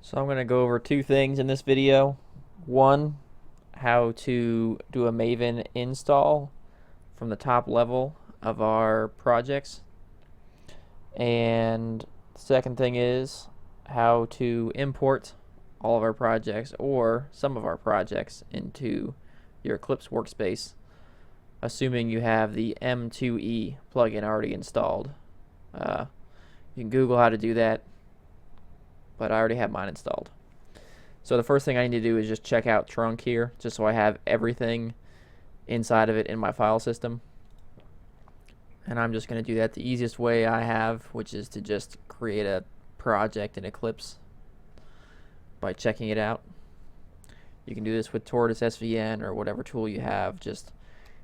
So I'm going to go over two things in this video. One, how to do a Maven install from the top level of our projects. And the second thing is how to import all of our projects or some of our projects into your Eclipse workspace, assuming you have the M2E plugin already installed. You can Google how to do that, but I already have mine installed. So the first thing I need to do is just check out trunk here, just so I have everything inside of it in my file system. And I'm just going to do that the easiest way I have, which is to just create a project in Eclipse by checking it out. You can do this with Tortoise SVN or whatever tool you have. Just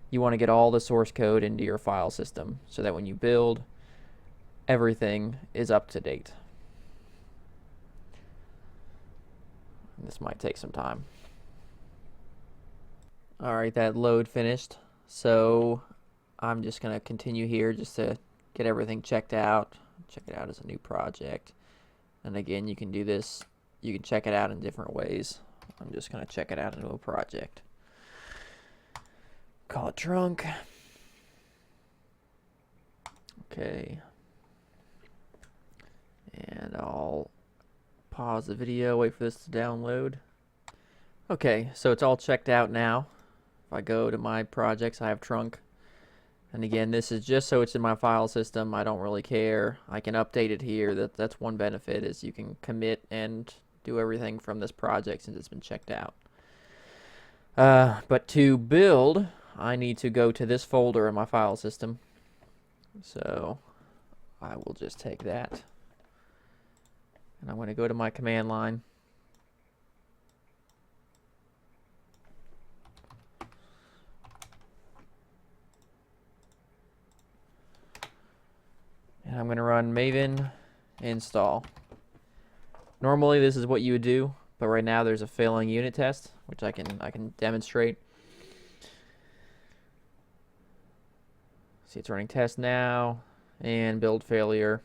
you want to get all the source code into your file system so that when you build, everything is up to date. This might take some time. Alright, that load finished. So I'm just going to continue here just to get everything checked out. Check it out as a new project. And again, you can do this. You can check it out in different ways. I'm just going to check it out into a project. Call it trunk. Okay. And I'll pause the video, wait for this to download. Okay, so it's all checked out now. If I go to my projects, I have trunk. And again, this is just so it's in my file system. I don't really care. I can update it here. That's one benefit, is you can commit and do everything from this project since it's been checked out. But to build, I need to go to this folder in my file system. So I will just take that. And I'm going to go to my command line. And I'm going to run Maven install. Normally this is what you would do, but right now there's a failing unit test, which I can demonstrate. See, it's running test now, and build failure.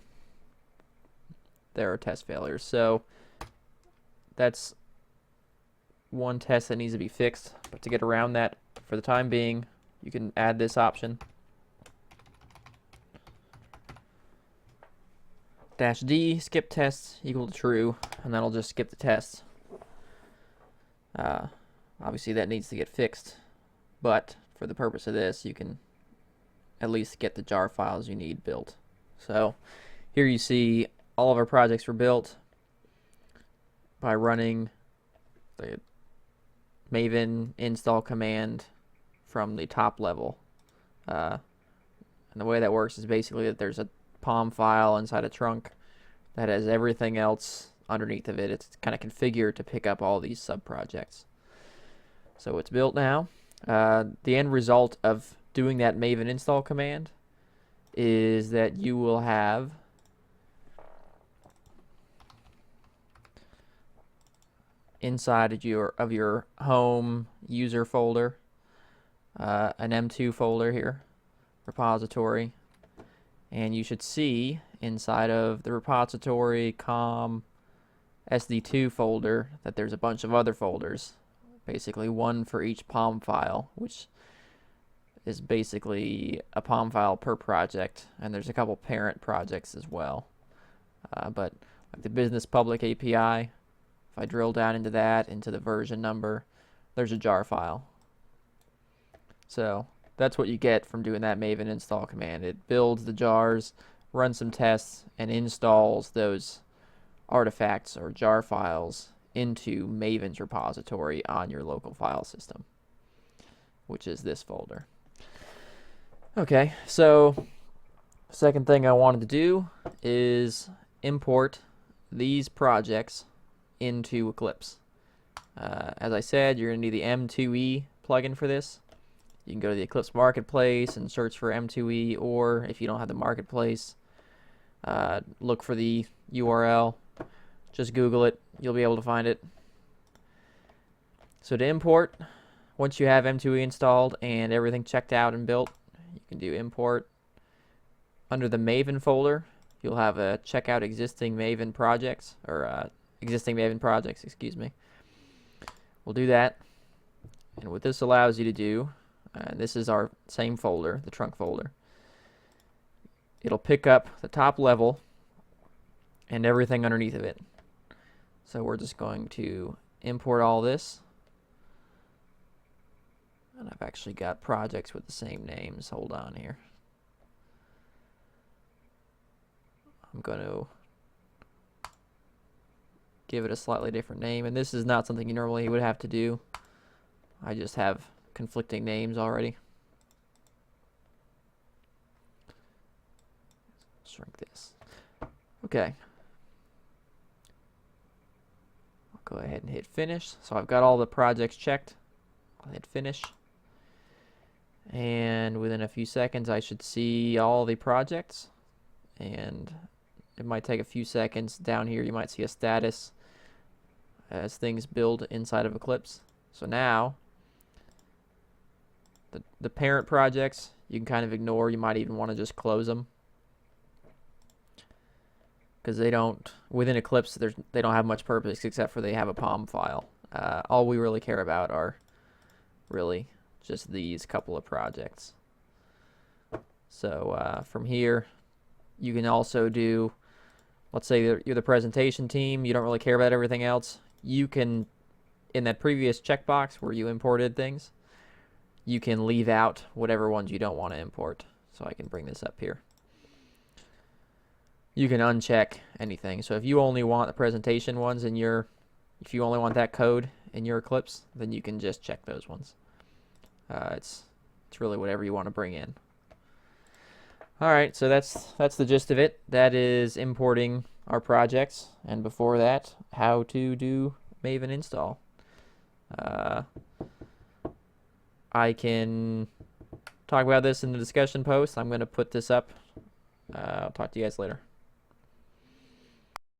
There are test failures. So that's one test that needs to be fixed. But to get around that, for the time being, you can add this option. -D, skip test equal to true, and that'll just skip the test. Obviously that needs to get fixed, but for the purpose of this, you can at least get the jar files you need built. So here you see all of our projects were built by running the Maven install command from the top level. And the way that works is basically that there's a POM file inside a trunk that has everything else underneath of it. It's kind of configured to pick up all these sub-projects. So it's built now. The end result of doing that Maven install command is that you will have inside of your home user folder an M2 folder here, repository, and you should see inside of the repository com SD2 folder that there's a bunch of other folders, basically one for each POM file, which is basically a POM file per project, and there's a couple parent projects as well. But like the business public API, if I drill down into that, into the version number, there's a jar file. So that's what you get from doing that Maven install command. It builds the jars, runs some tests, and installs those artifacts or jar files into Maven's repository on your local file system, which is this folder. Okay, so the second thing I wanted to do is import these projects into Eclipse. As I said, you're going to need the M2E plugin for this. You can go to the Eclipse Marketplace and search for M2E, or if you don't have the Marketplace, look for the URL. Just Google it. You'll be able to find it. So to import, once you have M2E installed and everything checked out and built, you can do import. Under the Maven folder, you'll have a check out existing Maven projects, or existing Maven projects, excuse me. We'll do that. And what this allows you to do, this is our same folder, the trunk folder. It'll pick up the top level and everything underneath of it. So we're just going to import all this. And I've actually got projects with the same names. Hold on here. I'm going to give it a slightly different name. And this is not something you normally would have to do. I just have conflicting names already. Shrink this. Okay. I'll go ahead and hit finish. So I've got all the projects checked. I'll hit finish. And within a few seconds, I should see all the projects. And it might take a few seconds. Down here, you might see a status as things build inside of Eclipse. So now, the parent projects, you can kind of ignore. You might even want to just close them. Because they don't, within Eclipse, they don't have much purpose except for they have a POM file. All we really care about are really just these couple of projects. So from here, you can also do, let's say you're the presentation team, you don't really care about everything else. You can, in that previous checkbox where you imported things, you can leave out whatever ones you don't want to import. So I can bring this up here. You can uncheck anything. So if you only want the presentation ones in your, if you only want that code in your Eclipse, then you can just check those ones. It's really whatever you want to bring in. All right, so that's the gist of it. That is importing our projects, and before that, how to do Maven install. I can talk about this in the discussion post. I'm going to put this up. I'll talk to you guys later.